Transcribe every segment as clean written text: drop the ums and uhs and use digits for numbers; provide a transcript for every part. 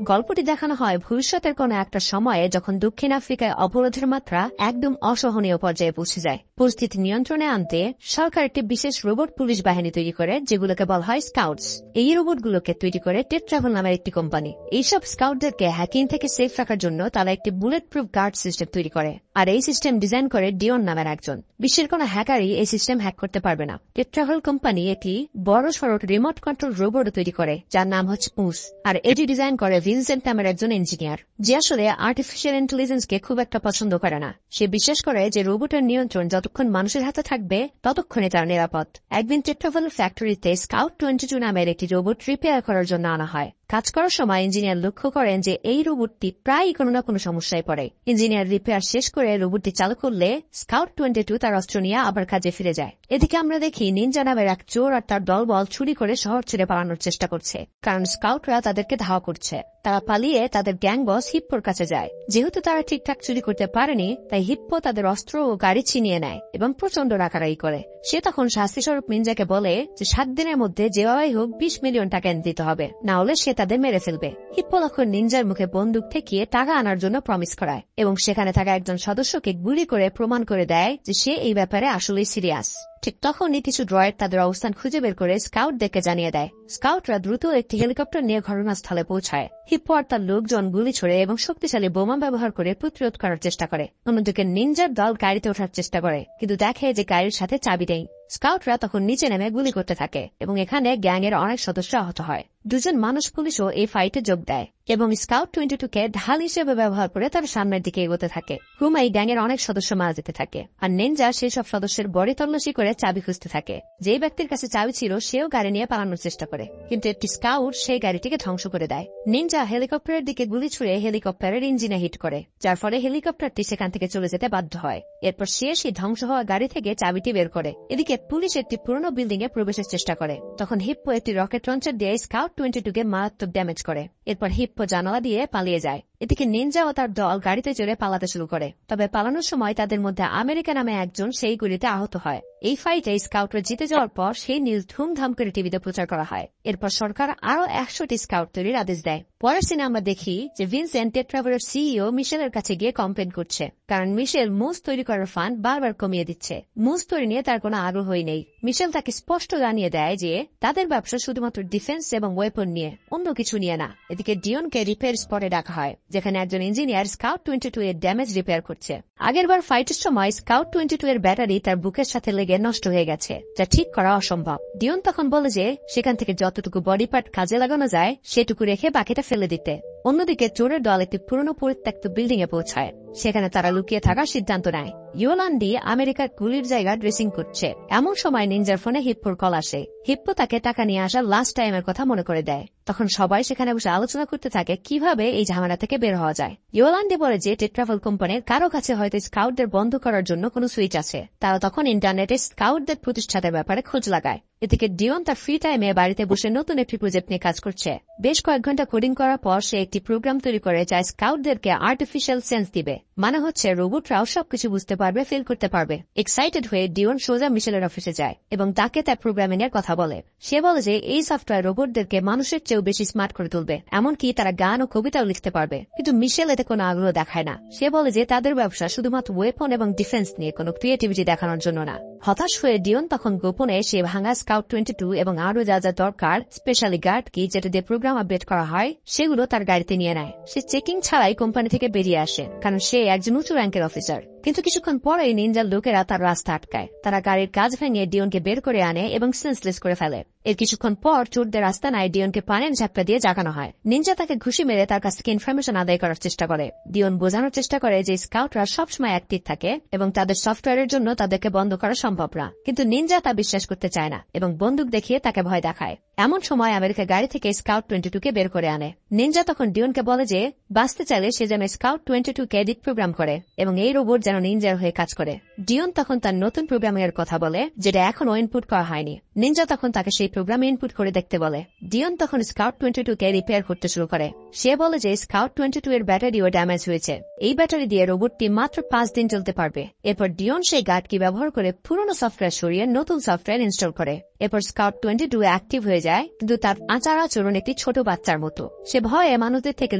গল্পটি দেখানো হয় ভবিষ্যতের কোনো একটা সময়ে যখন দক্ষিণ আফ্রিকায় অবরোধের মাত্রা একদম অসহনীয় পর্যায়ে পৌঁছে যায়। পরিস্থিতি নিয়ন্ত্রণে আনতে সরকার একটি বিশেষ রোবট পুলিশ বাহিনী তৈরি করে, যেগুলোকে বলা হয় স্কাউটস। এই রোবটগুলোকে তৈরি করে টেট্রাভেল নামের একটি কোম্পানি। এইসব স্কাউটদেরকে হ্যাকিং থেকে সেফ রাখার জন্য তারা একটি বুলেট প্রুফ গার্ড সিস্টেম তৈরি করে, আর এই সিস্টেম ডিজাইন করে ডিওন নামের একজন। বিশ্বের কোনো হ্যাকারই এই সিস্টেম হ্যাক করতে পারবে না। টেট্রাভেল কোম্পানি একটি বড় সড়ো রিমোট কন্ট্রোল রোবট তৈরি করে, যার নাম হচ্ছে পুস, আর এটি ডিজাইন করে ভিনসেন্ট নামের একজন ইঞ্জিনিয়ার, যে আসলে আর্টিফিশিয়াল ইন্টেলিজেন্সকে খুব একটা পছন্দ করে না। সে বিশ্বাস করে যে রোবটের নিয়ন্ত্রণ যতক্ষণ মানুষের হাতে থাকবে ততক্ষণই তার নিরাপদ। একদিন টেট্রাভেল ফ্যাক্টরিতে স্কাউট 22 নামের একটি রোবট রিপেয়ার করার জন্য আনা হয়। কাজ করার সময় ইঞ্জিনিয়ার লক্ষ্য করেন যে এই রোবটটি প্রায়ই কোনো না কোনো সমস্যায় পড়ে। ইঞ্জিনিয়ার রিপেয়ার শেষ করে রোবটটি চালু করলে স্কাউট 22 তার অস্ত্র নিয়ে আবার কাজে ফিরে যায়। এদিকে আমরা দেখি নিনজা নামের এক চোর আর তার দলবল চুরি করে শহর ছেড়ে পালানোর চেষ্টা করছে, কারণ স্কাউটরা তাদেরকে ধাওয়া করছে। তারা পালিয়ে তাদের গ্যাং বস হিপ্পোর কাছে যায়। যেহেতু তারা ঠিকঠাক চুরি করতে পারেনি, তাই হিপ্পো তাদের অস্ত্র ও গাড়ি ছিনিয়ে নেয় এবং প্রচন্ড রাগারাগি করে। সে তখন শাস্তিস্বরূপ নিনজাকে বলে যে 7 দিনের মধ্যে যেভাবেই হোক 20 মিলিয়ন টাকা এনে দিতে হবে, না হলে সে তাদের মেরে ফেলবে। হিপ্পো তখন নিনজার মুখে বন্দুক ঠেকিয়ে টাকা আনার জন্য প্রমিস করায় এবং সেখানে থাকা একজন সদস্যকে গুলি করে প্রমাণ করে দেয় যে সে এই ব্যাপারে আসলেই সিরিয়াস। ঠিক তখনই কিছু ড্রয়েড তাদের অবস্থান খুঁজে বের করে স্কাউটদেরকে জানিয়ে দেয়। স্কাউটরা দ্রুত একটি হেলিকপ্টার নিয়ে ঘটনাস্থলে পৌঁছায়। হিপ্পো আর তার লোকজন গুলি ছোড়ে এবং শক্তিশালী বোমা ব্যবহার করে প্রতিরোধ করার চেষ্টা করে। অন্যদিকে নিনজার দল গাড়িতে ওঠার চেষ্টা করে, কিন্তু দেখে যে গাড়ির সাথে চাবি নেই। স্কাউটরা তখন নিচে নেমে গুলি করতে থাকে এবং এখানে গ্যাংয়ের অনেক সদস্য আহত হয়। দুজন মানুষ পুলিশও এই ফাইটে যোগ দেয় এবং স্কাউট 22-কে ঢাল হিসেবে ব্যবহার করে তার সামনের দিকে এগোতে থাকে। ক্রমেই গ্যাংয়ের অনেক সদস্য মারা যেতে থাকে, আর নিনজা সেই সব সদস্যের বডি তল্লাশি করে চাবি খুঁজতে থাকে। যে ব্যক্তির কাছে চাবি ছিল সেও গাড়ি নিয়ে পালানোর চেষ্টা করে, কিন্তু একটি স্কাউট সেই গাড়িটিকে ধ্বংস করে দেয়। নিনজা হেলিকপ্টারের দিকে গুলি ছুড়ে হেলিকপ্টারের ইঞ্জিনে হিট করে, যার ফলে হেলিকপ্টারটি সেখান থেকে চলে যেতে বাধ্য হয়। এরপর সে সেই ধ্বংস হওয়া গাড়ি থেকে চাবিটি বের করে। এদিকে পুলিশ একটি পুরনো বিল্ডিং এ প্রবেশের চেষ্টা করে। তখন হিপ্পো একটি রকেট লঞ্চার দিয়ে স্কাউট 22-কে মারাত্মক ড্যামেজ করে। এরপর হিপ্পো জানালা দিয়ে পালিয়ে যায়। এদিকে নিনজা ও তার দল গাড়িতে চড়ে পালাতে শুরু করে, তবে পালানোর সময় তাদের মধ্যে আমেরিকা নামে একজন সেই গুলিতে আহত হয়। এই ফাইটে স্কাউটরা জিতে যাওয়ার পর সেই নিউজ ধুমধাম করে টিভিতে প্রচার করা হয়। এরপর সরকার আরো 100টি স্কাউট তৈরির আদেশ দেয়। পরের সিনে আমরা দেখি যে ভিনসেন্ট টেট্রাভেলের সিইও মিশেলের কাছে গিয়ে কমপ্লেন করছে, কারণ মিশেল মুজ তৈরি করার ফান্ড বারবার কমিয়ে দিচ্ছে। মুজ তৈরি নিয়ে তার কোনো আগ্রহই নেই। মিশেল তাকে স্পষ্ট জানিয়ে দেয় যে তাদের ব্যবসা শুধুমাত্র ডিফেন্স এবং ওয়েপন নিয়ে, অন্য কিছু নিয়ে না। এদিকে ডিওনকে রিপেয়ার স্পটে ডাকা হয়, যেখানে একজন ইঞ্জিনিয়ার স্কাউট 22 এর ড্যামেজ রিপেয়ার করছে। আগেরবার ফাইটের সময় স্কাউট 22 এর ব্যাটারি তার বুকের সাথে লেগে নষ্ট হয়ে গেছে, যা ঠিক করা অসম্ভব। ডিওন তখন বলে যে সেখান থেকে যতটুকু বডি পার্ট কাজে লাগানো যায় সেটুকু রেখে বাকিটা ফেলে দিতে। অন্যদিকে চোরের দল একটি পুরনো পরিত্যক্ত বিল্ডিং এ পৌঁছায়। সেখানে তারা লুকিয়ে থাকার সিদ্ধান্ত নেয়। ইয়োলান্ডি আমেরিকার গুলির জায়গা ড্রেসিং করছে। এমন সময় নিনজার ফোনে হিপ্পোর কল আসে। হিপ্পো তাকে টাকা নিয়ে আসার লাস্ট টাইমের কথা মনে করে দেয়। তখন সবাই সেখানে বসে আলোচনা করতে থাকে কিভাবে এই ঝামেলা থেকে বের হওয়া যায়। ইয়োলান্ডি বলে যে টেট্রাভেল কোম্পানির কারো কাছে হয়তো স্কাউটদের বন্ধ করার জন্য কোনো সুইচ আছে। তারা তখন ইন্টারনেটে স্কাউটদের প্রতিষ্ঠাতার ব্যাপারে খোঁজ লাগায়। এদিকে ডিওন তার ফ্রি টাইমে বাড়িতে বসে নতুন একটি প্রজেক্ট নিয়ে কাজ করছে। বেশ কয়েক ঘন্টা কোডিং করার পর সে একটি প্রোগ্রাম তৈরি করে যা স্কাউটদেরকে আর্টিফিশিয়াল সেন্স দিবে, মানে হচ্ছে রোবটরাও সবকিছু বুঝতে পারবে, ফিল করতে পারবে। এক্সাইটেড হয়ে ডিওন সোজা মিশেলের অফিসে যায় এবং তাকে তার প্রোগ্রামিং এর কথা বলে। সে বলে যে এই সফটওয়্যার রোবটদেরকে মানুষের চেয়েও বেশি স্মার্ট করে তুলবে, এমনকি তারা গান ও কবিতাও লিখতে পারবে। কিন্তু মিশেল এতে কোনো আগ্রহ দেখায় না। সে বলে যে তাদের ব্যবসা শুধুমাত্র ওয়েপন এবং ডিফেন্স নিয়ে, কোনো ক্রিয়েটিভিটি দেখানোর জন্য না। হতাশ হয়ে ডিওন তখন গোপনে সে ভাঙা স্কাউট 22 এবং আরো যা যা দরকার, স্পেশালি গার্ড কি যেটা দিয়ে প্রোগ্রাম আপডেট করা হয়, সেগুলো তার গাড়িতে নিয়ে নেয়। সে চেকিং ছাড়াই কোম্পানি থেকে বেরিয়ে আসে, কারণ সে একজন উঁচু র্যাঙ্কের অফিসার। কিন্তু কিছুক্ষণ পরেই নিনজার লোকেরা তার রাস্তা আটকায়। তারা গাড়ির কাজ ভেঙে ডিওনকে বের করে আনে এবং সেন্সলেস করে ফেলে। এর কিছুক্ষণ পর চোরদের রাস্তা নাই ডিওনকে পানির ঝাপটা দিয়ে জাগানো হয়। নিনজা তাকে ঘুষি মেরে তার কাছ থেকে ইনফরমেশন আদায় করার চেষ্টা করে। ডিওন বোঝানোর চেষ্টা করে যে স্কাউটরা সবসময় অ্যাক্টিভ থাকে এবং তাদের সফটওয়্যারের জন্য তাদেরকে বন্ধ করা সম্ভব না। কিন্তু নিনজা তা বিশ্বাস করতে চায় না এবং বন্দুক দেখিয়ে তাকে ভয় দেখায়। এমন সময় আমেরিকা গাড়ি থেকে স্কাউট 22-কে বের করে আনে। নিনজা তখন ডিওনকে বলে যে বাঁচতে চাইলে সে যেন স্কাউট 22-কে এডিট প্রোগ্রাম করে এবং এই রোবট যেন যেন নিনজার হয়ে কাজ করে। ডিওন তখন তার নতুন প্রোগ্রামের কথা বলে, যেটা এখনো ইনপুট করা হয়নি। নিনজা তখন তাকে সেই প্রোগ্রামে ইনপুট করে দেখতে বলে। ডিওন তখন স্কাউট 22 কে রিপেয়ার করতে শুরু করে। সে বলে যে স্কাউট 22 এর ব্যাটারিও ড্যামেজ হয়েছে, এই ব্যাটারি দিয়ে রোবটটি মাত্র 5 দিন চলতে পারবে। এরপর ডিওন সেই গার্ড কি ব্যবহার করে পুরনো সফটওয়্যার সরিয়ে নতুন সফটওয়্যার ইনস্টল করে। এরপর স্কাউট 22 অ্যাক্টিভ হয়ে যায়, কিন্তু তার আচার আচরণ একটি ছোট বাচ্চার মতো। সে ভয়ে মানুষদের থেকে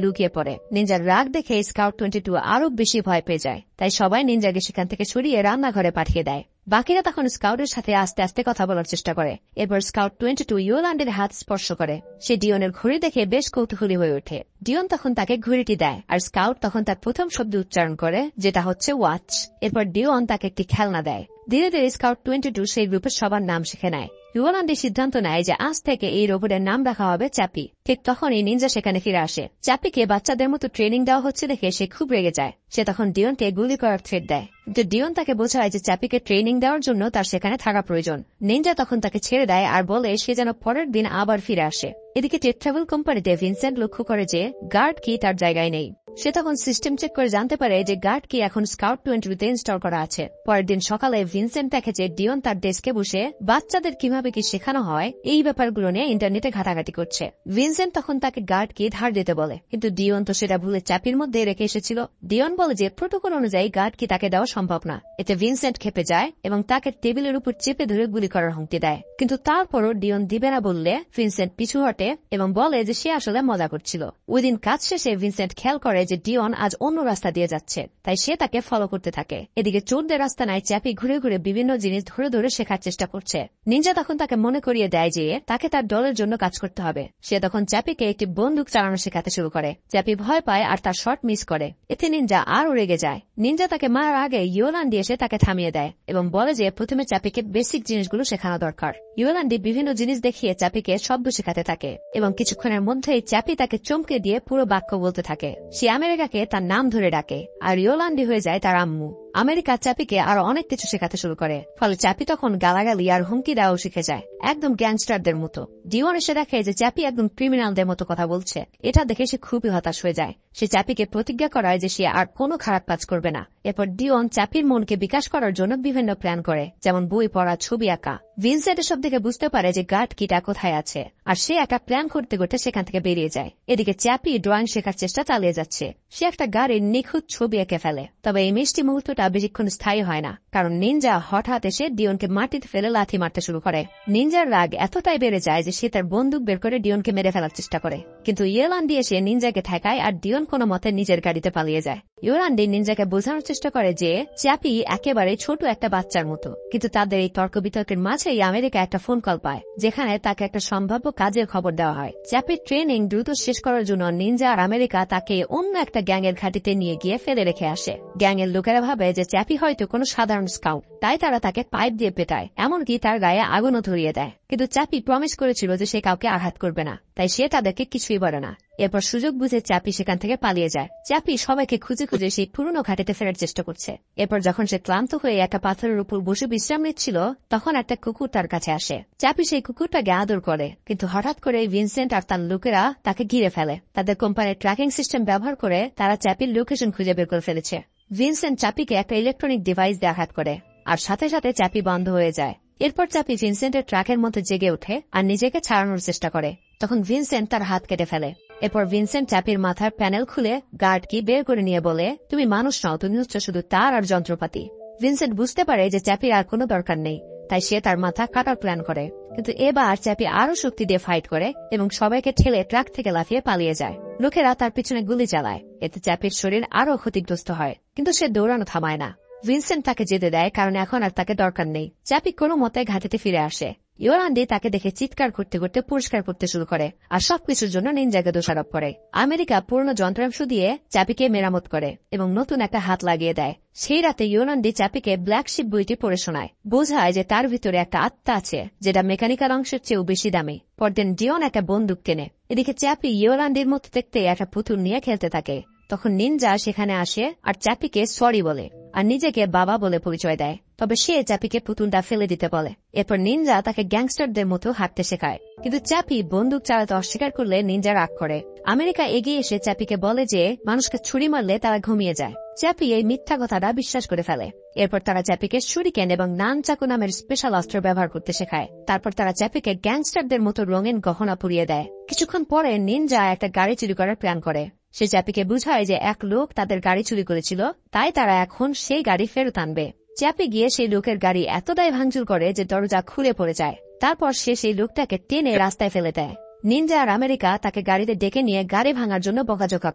লুকিয়ে পড়ে। নিনজার রাগ দেখে স্কাউট 22 আরো বেশি ভয় পেয়ে যায়, তাই সবাই নিনজাকে সেখান থেকে সরিয়ে রান্নাঘরে পাঠিয়ে দেয়। বাকিরা তখন স্কাউটের সাথে আস্তে আস্তে কথা বলার চেষ্টা করে। এরপর স্কাউট 22 ইয়োলান্ডের হাত স্পর্শ করে। সে ডিওনের ঘড়ি দেখে বেশ কৌতূহলী হয়ে ওঠে। ডিওন তখন তাকে ঘড়িটি দেয়, আর স্কাউট তখন তার প্রথম শব্দ উচ্চারণ করে, যেটা হচ্ছে ওয়াচ। এরপর ডিওন তাকে একটি খেলনা দেয়। ধীরে ধীরে স্কাউট 22 সেই গ্রুপের সবার নাম শিখে নেয়। ইয়োলান্ডের সিদ্ধান্ত নেয় যে আজ থেকে এই রোবটের নাম রাখা হবে চ্যাপি। ঠিক তখনই নিনজা সেখানে ফিরে আসে। চ্যাপিকে বাচ্চাদের মতো ট্রেনিং দেওয়া হচ্ছে দেখে সে খুব রেগে যায়। সে তখন ডিওনকে গুলি করার থ্রেট দেয়, কিন্তু ডিওন তাকে বোঝায় যে চ্যাপিকে ট্রেনিং দেওয়ার জন্য তার সেখানে থাকা প্রয়োজন। নিনজা তখন তাকে ছেড়ে দেয় আর বলে সে যেন পরের দিন আবার ফিরে আসে। এদিকে টেক ট্রাভেল কোম্পানিতে ভিনসেন্ট লক্ষ্য করে যে গার্ড কি তার জায়গায় নেই। সে তখন সিস্টেম চেক করে জানতে পারে যে গার্ড কি এখন স্কাউট 22 ইনস্টল করা আছে। পরের দিন সকালে ভিনসেন্ট দেখে যে ডিওন তার ডেস্কে বসে বাচ্চাদের কিভাবে কি শেখানো হয় এই ব্যাপারগুলো নিয়ে ইন্টারনেটে ঘাটাঘাটি করছে। ভিনসেন্ট তখন তাকে গার্ড কি ধার দিতে বলে, কিন্তু ডিওন তো সেটা ভুলে চাপির মধ্যে রেখে এসেছিল। ডিওন বলে যে প্রোটোকল অনুযায়ী গার্ড কি তাকে দেওয়া সম্ভব না। এতে ভিনসেন্ট খেপে যায় এবং তাকে টেবিলের উপর চেপে ধরে গুলি করার হুমকি দেয়, কিন্তু তারপরও ডিওন দিবে না বললে ভিনসেন্ট পিছু হটে এবং বলে যে সে আসলে মজা করছিল। ওই দিন কাজ শেষে ভিনসেন্ট খেয়াল করে যে ডিওন আজ অন্য রাস্তা দিয়ে যাচ্ছে, তাই সে তাকে ফলো করতে থাকে। এদিকে চোরদের রাস্তা নাই চ্যাপি ঘুরে ঘুরে বিভিন্ন জিনিস ধরে ধরে শেখার চেষ্টা করছে। নিনজা তখন তাকে মনে করিয়ে দেয় যে তাকে তার দলের জন্য কাজ করতে হবে। সে তখন চ্যাপিকে একটি বন্দুক চালানো শেখাতে শুরু করে। চ্যাপি ভয় পায় আর তার শট মিস করে। এতে নিনজা আরও রেগে যায়। নিনজা তাকে মারার আগে ইয়োলান্ডি এসে তাকে থামিয়ে দেয় এবং বলে যে প্রথমে চ্যাপিকে বেসিক জিনিসগুলো শেখানো দরকার। ইয়োলান্ডি বিভিন্ন জিনিস দেখিয়ে চ্যাপিকে শব্দ শেখাতে থাকে এবং কিছুক্ষণের মধ্যেই চ্যাপি তাকে চমকে দিয়ে পুরো বাক্য বলতে থাকে। সে আমেরিকাকে তার নাম ধরে ডাকে, আর ইয়োলান্ডি হয়ে যায় তার আম্মু। আমেরিকা চ্যাপিকে আরো অনেক কিছু শেখাতে শুরু করে, ফলে চ্যাপি তখন গালাগালি আর হুমকি দেওয়াও শিখে যায়, একদম গ্যাংস্টারদের মতো। ডিওন এসে দেখে যে চ্যাপি একদম ক্রিমিনালদের মতো কথা বলছে। এটা দেখে সে খুবই হতাশ হয়ে যায়। সে চ্যাপিকে প্রতিজ্ঞা করায় যে সে আর কোনো খারাপ কাজ করবে না। এরপর ডিওন চ্যাপির মনকে বিকাশ করার জন্য বিভিন্ন প্ল্যান করে, যেমন বই পড়া, ছবি আঁকা। ভিনসেন্ট এসব দেখে বুঝতে পারে যে গার্ড কিটা কোথায় আছে, আর সে একটা প্ল্যান করতে করতে সেখান থেকে বেরিয়ে যায়। এদিকে চ্যাপি ড্রয়িং শেখার চেষ্টা চালিয়ে যাচ্ছে। সে একটা গাড়ির নিখুঁত ছবি এঁকে ফেলে, তবে এই মিষ্টি মুহূর্তটা বেশিক্ষণ স্থায়ী হয় না, কারণ নিনজা হঠাৎ এসে ডিওনকে মাটিতে ফেলে লাথি মারতে শুরু করে। নিনজার রাগ এতটাই বেড়ে যায় যে সে তার বন্দুক বের করে ডিওনকে মেরে ফেলার চেষ্টা করে, কিন্তু ইয়োলান্ডি এসে নিনজাকে ঠেকায় আর ডিওন কোনো মতে নিজের গাড়িতে পালিয়ে যায়। ইয়োলান্ডি নিনজাকে বোঝানোর চেষ্টা করে যে চ্যাপি একেবারে ছোট একটা বাচ্চার মতো, কিন্তু তাদের এই তর্ক বিতর্কের মাঝেই আমেরিকা একটা ফোন কল পায়, যেখানে তাকে একটা সম্ভাব্য কাজের খবর দেওয়া হয়। চ্যাপির ট্রেনিং দ্রুত শেষ করার জন্য নিনজা আর আমেরিকা তাকে অন্য একটা গ্যাংয়ের ঘাঁটিতে নিয়ে গিয়ে ফেলে রেখে আসে। গ্যাংয়ের লোকেরা ভাবে যে চ্যাপি হয়তো কোনো সাধারণ স্কাউট, তাই তারা তাকে পাইপ দিয়ে পেটায়, এমনকি তার গায়ে আগুনও ধরিয়ে দেয়। কিন্তু চ্যাপি প্রমিস করেছিল যে সে কাউকে আঘাত করবে না, তাই সে তাদেরকে কিছুই বলে না। এরপর সুযোগ বুঝে চ্যাপি সেখান থেকে পালিয়ে যায়। চ্যাপি সবাইকে খুঁজে খুঁজে সেই পুরনো ঘাটিতে ফেরার চেষ্টা করছে। এরপর যখন সে ক্লান্ত হয়ে একটা পাথরের উপর বসে বিশ্রাম নিচ্ছিল, তখন একটা কুকুর তার কাছে আসে। চ্যাপি সেই কুকুরটাকে আদর করে, কিন্তু হঠাৎ করে ভিনসেন্ট আর তার লোকেরা তাকে ঘিরে ফেলে। তাদের কোম্পানির ট্র্যাকিং সিস্টেম ব্যবহার করে তারা চ্যাপির লোকেশন খুঁজে বের করে ফেলেছে। ভিনসেন্ট চ্যাপিকে একটা ইলেকট্রনিক ডিভাইস দিয়ে আঘাত করে, আর সাথে সাথে চ্যাপি বন্ধ হয়ে যায়। এরপর চ্যাপি ভিনসেন্টের ট্রাকের মধ্যে জেগে ওঠে আর নিজেকে ছাড়ানোর চেষ্টা করে। তখন ভিনসেন্ট তার হাত কেটে ফেলে। এরপর ভিনসেন্ট চ্যাপির মাথার প্যানেল খুলে গার্ড কি বের করে নিয়ে বলে, তুমি মানুষ নও, তুমি হচ্ছে শুধু তার আর যন্ত্রপাতি। ভিনসেন্ট বুঝতে পারে যে চ্যাপির আর কোনো দরকার নেই, তাই সে তার মাথা কাটার প্ল্যান করে। কিন্তু এবার চ্যাপি আরো শক্তি দিয়ে ফাইট করে এবং সবাইকে ঠেলে ট্রাক থেকে লাফিয়ে পালিয়ে যায়। লোকেরা তার পিছনে গুলি চালায়, এতে চ্যাপির শরীর আরো ক্ষতিগ্রস্ত হয়, কিন্তু সে দৌড়ানো থামায় না। ভিনসেন্ট তাকে যেতে দেয়, কারণ এখন আর তাকে দরকার নেই। চ্যাপি কোনো মতে ঘাটিতে ফিরে আসে। ইয়োলান্ডি তাকে দেখে চিৎকার করতে করতে পুরস্কার করতে শুরু করে আর সবকিছুর জন্য নিনজাকে দোষারোপ করে। আমেরিকা পুরনো যন্ত্রাংশ দিয়ে চ্যাপিকে মেরামত করে এবং নতুন একটা হাত লাগিয়ে দেয়। সেই রাতে ইয়োলান্ডি চ্যাপিকে ব্ল্যাক শিপ বইটি পড়ে শোনায়, বোঝায় যে তার ভিতরে একটা আত্মা আছে যেটা মেকানিক্যাল অংশের চেয়েও বেশি দামি। পরদিন ডিওন একটা বন্দুক কেনে। এদিকে চ্যাপি ইয়োলান্ডির মতো দেখতে একটা পুতুল নিয়ে খেলতে থাকে। তখন নিনজা সেখানে আসে আর চ্যাপিকে সরি বলে আর নিজেকে বাবা বলে পরিচয় দেয়। তবে সে চ্যাপিকে পুতুলটা ফেলে দিতে বলে। এরপর নিনজা তাকে গ্যাংস্টারদের মতো হাঁটতে শেখায়, কিন্তু চ্যাপি বন্দুক চালাতে অস্বীকার করলে নিনজা রাগ করে। আমেরিকা এগিয়ে এসে চ্যাপিকে বলে যে মানুষকে ছুরি মারলে তারা ঘুমিয়ে যায়। চ্যাপি এই মিথ্যা কথাটা বিশ্বাস করে ফেলে। এরপর তারা চ্যাপিকে শুরিকেন এবং নান চাকু নামের স্পেশাল অস্ত্র ব্যবহার করতে শেখায়। তারপর তারা চ্যাপিকে গ্যাংস্টারদের মতো রঙিন গহনা পরিয়ে দেয়। কিছুক্ষণ পরে নিনজা একটা গাড়ি চুরি করার প্ল্যান করে। সে চ্যাপিকে বুঝায় যে এক লোক তাদের গাড়ি চুরি করেছিল, তাই তারা এখন সেই গাড়ি ফেরত আনবে। চ্যাপি গিয়ে সেই লোকের গাড়ি এতটাই ভাঙচুর করে যে দরজা খুলে পড়ে যায়। তারপর সে সেই লোকটাকে টেনে রাস্তায় ফেলে দেয়। নিনজা আর আমেরিকা তাকে গাড়িতে ডেকে নিয়ে গাড়ি ভাঙার জন্য বকাঝকা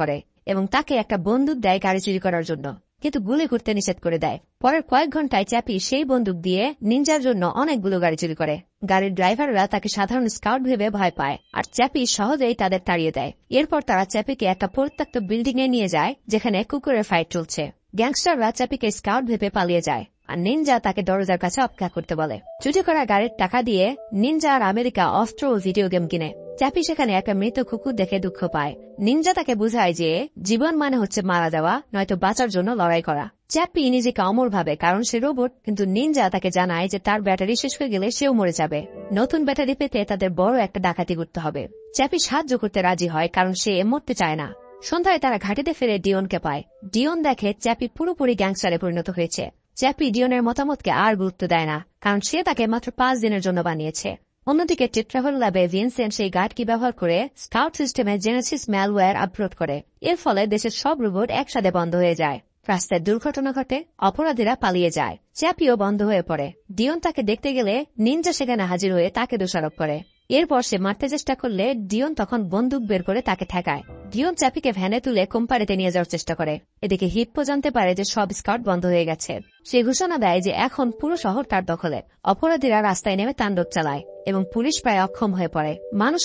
করে এবং তাকে একটা বন্দুক দেয় গাড়ি চুরি করার জন্য, কিন্তু গুলি করতে নিষেধ করে দেয়। পরের কয়েক ঘন্টায় চ্যাপি সেই বন্দুক দিয়ে নিনজার জন্য অনেকগুলো গাড়ি চুরি করে। গাড়ির ড্রাইভাররা তাকে সাধারণ স্কাউট ভেবে ভয় পায়, আর চ্যাপি সহজেই তাদের তাড়িয়ে দেয়। এরপর তারা চ্যাপিকে একটা পরিত্যক্ত বিল্ডিং এ নিয়ে যায় যেখানে কুকুরের ফাইট চলছে। গ্যাংস্টাররা চ্যাপিকে স্কাউট ভেবে পালিয়ে যায়, আর নিনজা তাকে দরজার কাছে অপেক্ষা করতে বলে। চুরি করা গাড়ির টাকা দিয়ে নিনজা আর আমেরিকা অস্ত্র ও ভিডিও গেম কিনে। চ্যাপি সেখানে একটা মৃত কুকুর দেখে দুঃখ পায়। নিনজা তাকে বুঝায় যে জীবন মানে হচ্ছে মারা যাওয়া, নয়তো বাঁচার জন্য লড়াই করা। চ্যাপি নিজেকে অমর ভাবে কারণ সে রোবট, কিন্তু নিনজা তাকে জানায় যে তার ব্যাটারি শেষ হয়ে গেলে সেও মরে যাবে। নতুন ব্যাটারি পেতে তাদের বড় একটা ডাকাতি করতে হবে। চ্যাপি সাহায্য করতে রাজি হয় কারণ সে মরতে চায় না। সন্ধ্যায় তারা ঘাটিতে ফিরে ডিওনকে পায়। ডিওন দেখে চ্যাপি পুরোপুরি গ্যাংস্টারে পরিণত হয়েছে। চ্যাপি ডিওনের মতামতকে আর গুরুত্ব দেয় না, কারণ সে তাকে মাত্র 5 দিনের জন্য বানিয়েছে। অন্যদিকে টেট্রাভেল ল্যাবে ভিনসেন্ট সেই গার্ডকে ব্যবহার করে স্কাউট সিস্টেমে জেনেসিস ম্যালওয়্যার আপলোড করে। এর ফলে দেশের সব রোবট একসাথে বন্ধ হয়ে যায়। রাস্তায় দুর্ঘটনা ঘটে, অপরাধীরা পালিয়ে যায়, চ্যাপিও বন্ধ হয়ে পড়ে। ডিওন তাকে দেখতে গেলে নিনজা সেখানে হাজির হয়ে তাকে দোষারোপ করে। এরপর সে মারতে চেষ্টা করলে ডিওন তখন বন্দুক বের করে তাকে ঠেকায়। ডিওন চ্যাপিকে ভ্যানে তুলে কোম্পানিতে নিয়ে যাওয়ার চেষ্টা করে। এদিকে হিপ্পো জানতে পারে যে সব স্কাউট বন্ধ হয়ে গেছে। সে ঘোষণা দেয় যে এখন পুরো শহর তার দখলে। অপরাধীরা রাস্তায় নেমে তাণ্ডব চালায় এবং পুলিশ প্রায় অক্ষম হয়ে পড়ে।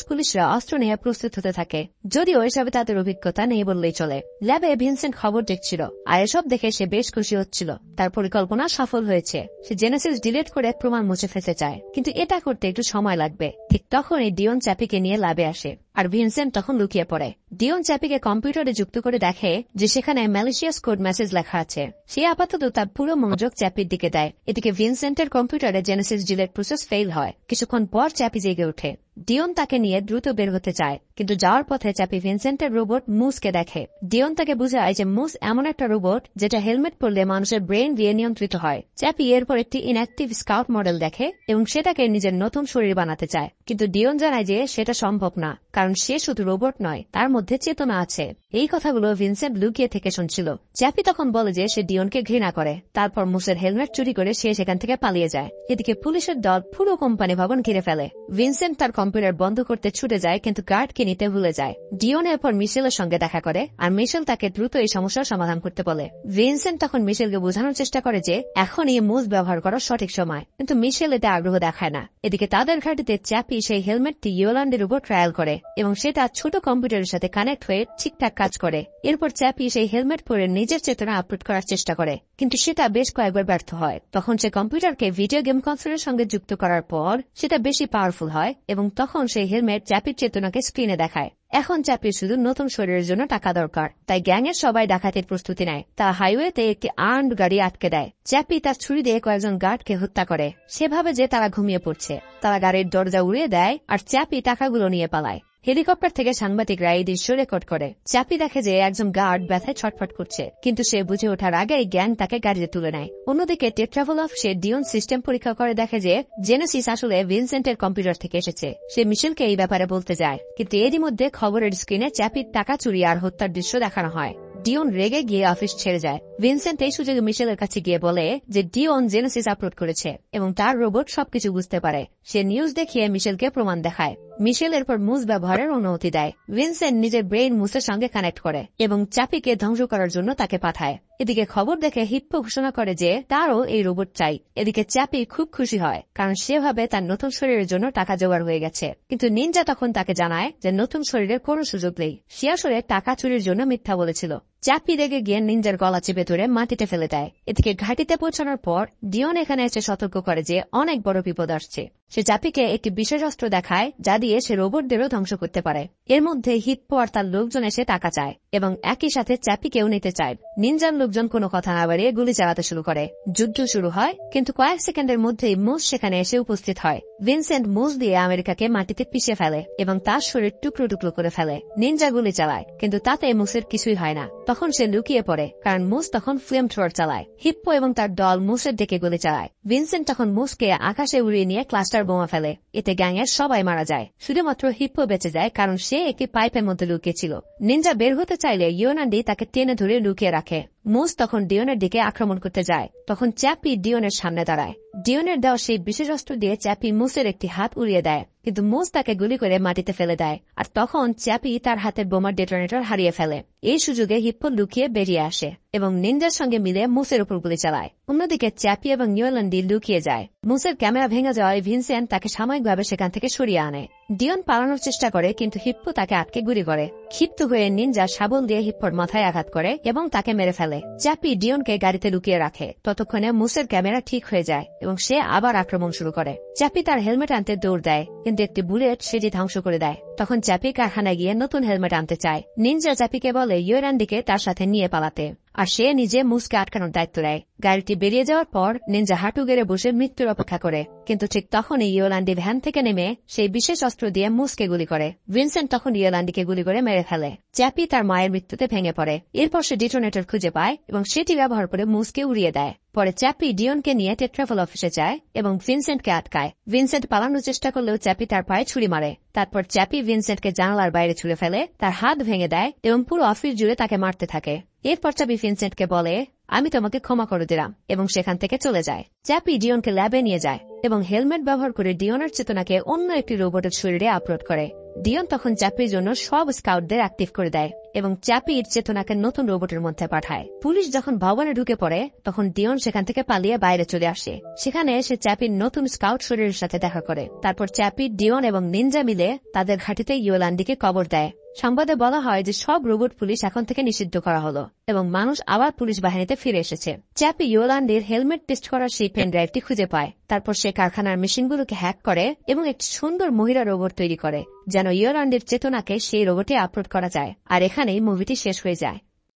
পুলিশরা অস্ত্র নিয়ে প্রস্তুত হতে থাকে, যদিও এসবে তাদের অভিজ্ঞতা নেই বললেই চলে। ল্যাবে ভিনসেন্ট খবর দেখছিল, আর এসব দেখে সে বেশ খুশি হচ্ছিল। তার পরিকল্পনা সফল হয়েছে। সে জেনেসিস ডিলিট করে প্রমাণ মুছে ফেলতে চায়, কিন্তু এটা করতে একটু সময় লাগবে। ঠিক তখনই ডিওন চ্যাপিকে নিয়ে ল্যাবে আসে, আর ভিনসেন্ট তখন লুকিয়ে পড়ে। ডিওন চ্যাপিকে কম্পিউটারে যুক্ত করে দেখে যে সেখানে ম্যালিশিয়াস কোড মেসেজ লেখা আছে। সে আপাতত তার পুরো মনোযোগ চ্যাপির দিকে দেয়। এদিকে ভিনসেন্টের কম্পিউটারে জেনেসিস ডিলিট প্রসেস ফেল হয়। কিছুক্ষণ পর চ্যাপি জেগে ওঠে। ডিওন তাকে নিয়ে দ্রুত বের হতে চায়, কিন্তু যাওয়ার পথে চ্যাপি ভিনসেন্টের রোবট মুসকে দেখে। ডিওন তাকে বুঝায় যে মুস এমন একটা রোবট যেটা হেলমেট পরলে মানুষের ব্রেন দিয়ে নিয়ন্ত্রিত হয়। চ্যাপি এরপর একটি ইনঅ্যাক্টিভ স্কাউট মডেল দেখে এবং সেটাকে নিজের নতুন শরীর বানাতে চায়, কিন্তু ডিওন জানায় যে সেটা সম্ভব না, কারণ সে শুধু রোবট নয়, তার মধ্যে চেতনা আছে। এই কথাগুলো ভিনসেন্ট লুকিয়ে থেকে শুনছিল। চ্যাপি তখন বলে যে সে ডিওনকে ঘৃণা করে। তারপর মুসের হেলমেট চুরি করে সে সেখান থেকে পালিয়ে যায়। এদিকে পুলিশের দল পুরো কোম্পানি ভবন ঘিরে ফেলে। ভিনসেন্ট তার কম্পিউটার বন্ধ করতে ছুটে যায়, কিন্তু গার্ডকে নিতে ভুলে যায়। ডিওন এরপর মিশেলের সঙ্গে দেখা করে, আর মিশেল তাকে দ্রুত এই সমস্যার সমাধান করতে বলে। ভিনসেন্ট তখন মিশেলকে বোঝানোর চেষ্টা করে যে এখন এই মুস ব্যবহার করার সঠিক সময়, কিন্তু মিশেল এতে আগ্রহ দেখায় না। এদিকে তাদের ঘাটিতে চ্যাপি সেই হেলমেটটি ইয়োলান্ডের উপর ট্রায়াল করে এবং সেটা ছোট কম্পিউটারের সাথে কানেক্ট হয়ে ঠিকঠাক কাজ করে। এরপর চ্যাপি সেই হেলমেট পরে নিজের চেতনা আপলোড করার চেষ্টা করে, কিন্তু সেটা বেশ কয়েকবার ব্যর্থ হয়। তখন সে কম্পিউটারকে ভিডিও গেম কনসোলের সঙ্গে যুক্ত করার পর সেটা বেশি পাওয়ারফুল হয় এবং তখন সেই হেলমেট চ্যাপির চেতনাকে স্ক্রিনে দেখায়। এখন চ্যাপির শুধু নতুন শরীরের জন্য টাকা দরকার, তাই গ্যাংয়ের সবাই ডাকাতির প্রস্তুতি নেয়। তারা হাইওয়েতে একটি আর্মড গাড়ি আটকে দেয়। চ্যাপি তার ছুরি দিয়ে কয়েকজন গার্ডকে হত্যা করে। সে ভাবে যে তারা ঘুমিয়ে পড়ছে। তারা গাড়ির দরজা উড়িয়ে দেয়, আর চ্যাপি টাকাগুলো নিয়ে পালায়। হেলিকপ্টার থেকে সাংবাদিকরা এই দৃশ্য রেকর্ড করে। চ্যাপি দেখে যে একজন গার্ড ব্যথায় ছটফট করছে, কিন্তু সে বুঝে ওঠার আগেই গ্যাং তাকে গাড়িতে তুলে নেয়। অন্যদিকে টেট্রাভেল অফিসে ডিওন সিস্টেম পরীক্ষা করে দেখে যে জেনেসিস আসলে ভিনসেন্টের কম্পিউটার থেকে এসেছে। সে মিশেলকে এই ব্যাপারে বলতে যায়, কিন্তু এরই মধ্যে খবরের স্ক্রিনে চ্যাপির টাকা চুরি আর হত্যার দৃশ্য দেখানো হয়। ডিওন রেগে গিয়ে অফিস ছেড়ে যায়। ভিনসেন্ট এই সুযোগে মিশেলের কাছে গিয়ে বলে যে ডিওন জেনেসিস আপলোড করেছে এবং তার রোবট সবকিছু বুঝতে পারে। সে নিউজ দেখিয়ে মিশেলকে প্রমাণ দেখায়। মিশেল এরপর মুস ব্যবহারের অনুমতি দেয়। ভিনসেন্ট নিজের ব্রেইন মুসের সঙ্গে কানেক্ট করে এবং চ্যাপিকে ধ্বংস করার জন্য তাকে পাঠায়। এদিকে খবর দেখে হিপ্পো ঘোষণা করে যে তারও এই রোবট চাই। এদিকে চ্যাপি খুব খুশি হয়, কারণ সে ভাবে তার নতুন শরীরের জন্য টাকা জোগাড় হয়ে গেছে। কিন্তু নিনজা তখন তাকে জানায় যে নতুন শরীরের কোনো সুযোগ নেই। সে আসলে টাকা চুরির জন্য মিথ্যা বলেছিল। চ্যাপি রেগে গিয়ে নিনজার গলা চেপে ধরে মাটিতে ফেলে দেয়। এদিকে ঘাঁটিতে পৌঁছানোর পর ডিওন এখানে এসে সতর্ক করে যে অনেক বড় বিপদ আসছে। সে চ্যাপিকে একটি বিশেষ অস্ত্র দেখায় যা দিয়ে সে রোবটদেরও ধ্বংস করতে পারে। এর মধ্যে হিপ্পো আর তার লোকজন এসে টাকা চায় এবং একই সাথে চ্যাপিকেও নিতে চায়। নিনজার লোকজন কোনো কথা না বাড়িয়ে গুলি চালাতে শুরু করে। যুদ্ধ শুরু হয়, কিন্তু কয়েক সেকেন্ডের মধ্যেই মুস সেখানে এসে উপস্থিত হয়। ভিনসেন্ট মুস দিয়ে আমেরিকাকে মাটিতে পিষে ফেলে এবং তার শরীর টুকরো টুকরো করে ফেলে। নিনজা গুলি চালায়, কিন্তু তাতে মুসের কিছুই হয় না। তখন সে লুকিয়ে পড়ে, কারণ মুস তখন ফ্লেম থ্রোয়ার চালায়। হিপ্পো এবং তার দল মুসের দিকে গুলি চালায়। ভিনসেন্ট তখন মুসকে আকাশে উড়িয়ে নিয়ে ক্লাস্টার বোমা ফেলে। এতে গ্যাংয়ের সবাই মারা যায়, শুধুমাত্র হিপ্পো বেঁচে যায়, কারণ সে একটি পাইপের মধ্যে লুকিয়েছিল। নিনজা বের হতে চাইলে ইয়োনান্ডি তাকে টেনে ধরে লুকিয়ে রাখে। মুস তখন ডিওনের দিকে আক্রমণ করতে যায়, তখন চ্যাপি ডিওনের সামনে দাঁড়ায়। ডিওনের দেওয়া সেই বিশেষ অস্ত্র দিয়ে চ্যাপি মুসের একটি হাত উড়িয়ে দেয়, কিন্তু মুস তাকে গুলি করে মাটিতে ফেলে দেয়। আর তখন চ্যাপি তার হাতের বোমার ডেটোনেটর হারিয়ে ফেলে। এই সুযোগে হিপ্পো লুকিয়ে বেরিয়ে আসে এবং নিনজার সঙ্গে মিলে মুসের উপর গুলি চালায়। অন্যদিকে চ্যাপি এবং ইয়োলান্ডি লুকিয়ে যায়। মুসের ক্যামেরা ভেঙে যাওয়ায় ভিনসেন্ট তাকে সাময়িকভাবে সেখান থেকে সরিয়ে আনে। ডিওন পালানোর চেষ্টা করে, কিন্তু হিপ্পো তাকে আটকে গুলি করে। ক্ষিপ্ত হয়ে নিনজা শাবল দিয়ে হিপ্পোর মাথায় আঘাত করে এবং তাকে মেরে ফেলে। চ্যাপি ডিওনকে গাড়িতে লুকিয়ে রাখে। ততক্ষণে মুসের ক্যামেরা ঠিক হয়ে যায় এবং সে আবার আক্রমণ শুরু করে। চ্যাপি তার হেলমেট আনতে দৌড় দেয়, কিন্তু একটি বুলেট সেটি ধ্বংস করে দেয়। তখন চ্যাপি কারখানায় গিয়ে নতুন হেলমেট আনতে চায়। নিনজা চ্যাপিকে বলে ইয়োরান্ডিকে তার সাথে নিয়ে পালাতে, আর সে নিজে মুসকে আটকানোর দায়িত্ব দেয়। গাড়িটি বেরিয়ে যাওয়ার পর নিনজা হাঁটু গেড়ে বসে মৃত্যুর অপেক্ষা করে, কিন্তু ঠিক তখনই ইয়োলান্ডি ভ্যান থেকে নেমে সেই বিশেষ অস্ত্র দিয়ে মুসকে গুলি করে। ভিনসেন্ট তখন ইয়োলান্ডিকে গুলি করে মেরে ফেলে। চ্যাপি তার মায়ের মৃত্যুতে ভেঙে পড়ে। এরপর সে ডিটোনেটর খুঁজে পায় এবং সেটি ব্যবহার করে মুসকে উড়িয়ে দেয়। পরে চ্যাপি ডিওনকে নিয়ে টেট্রাফল অফিসে যায় এবং ভিনসেন্টকে আটকায়। ভিনসেন্ট পালানোর চেষ্টা করলেও চ্যাপি তার পায়ে ছুরি মারে। তারপর চ্যাপি ভিনসেন্টকে জানালার বাইরে ছুঁড়ে ফেলে, তার হাত ভেঙে দেয় এবং পুরো অফিস জুড়ে তাকে মারতে থাকে। এরপর চ্যাপি ভিনসেন্টকে বলে, আমি তোমাকে ক্ষমা করে দিলাম, এবং সেখান থেকে চলে যায়। চ্যাপি ডিওনকে ল্যাবে নিয়ে যায় এবং হেলমেট ব্যবহার করে ডিওনের চেতনাকে অন্য একটি রোবটের শরীরে আপলোড করে। ডিওন তখন চ্যাপির জন্য সব স্কাউটদের অ্যাক্টিভ করে দেয় এবং চ্যাপির চেতনাকে নতুন রোবটের মধ্যে পাঠায়। পুলিশ যখন ভবনে ঢুকে পড়ে, তখন ডিওন সেখান থেকে পালিয়ে বাইরে চলে আসে। সেখানে সে চ্যাপির নতুন স্কাউট শরীরের সাথে দেখা করে। তারপর চ্যাপি, ডিওন এবং নিনজা মিলে তাদের ঘাঁটিতে ইয়োলান্ডিকে কবর দেয়। সংবাদে বলা হয় যে সব রোবট পুলিশ এখন থেকে নিষিদ্ধ করা হলো এবং মানুষ আবার পুলিশ বাহিনীতে ফিরে এসেছে। চ্যাপি ইয়োলান্ডির হেলমেট টেস্ট করার সেই পেন ড্রাইভটি খুঁজে পায়। তারপর সে কারখানার মেশিনগুলোকে হ্যাক করে এবং একটি সুন্দর মহিলা রোবট তৈরি করে, যেন ইয়োলান্ডির চেতনাকে সেই রোবটে আপলোড করা যায়। আর এখানেই মুভিটি শেষ হয়ে যায়।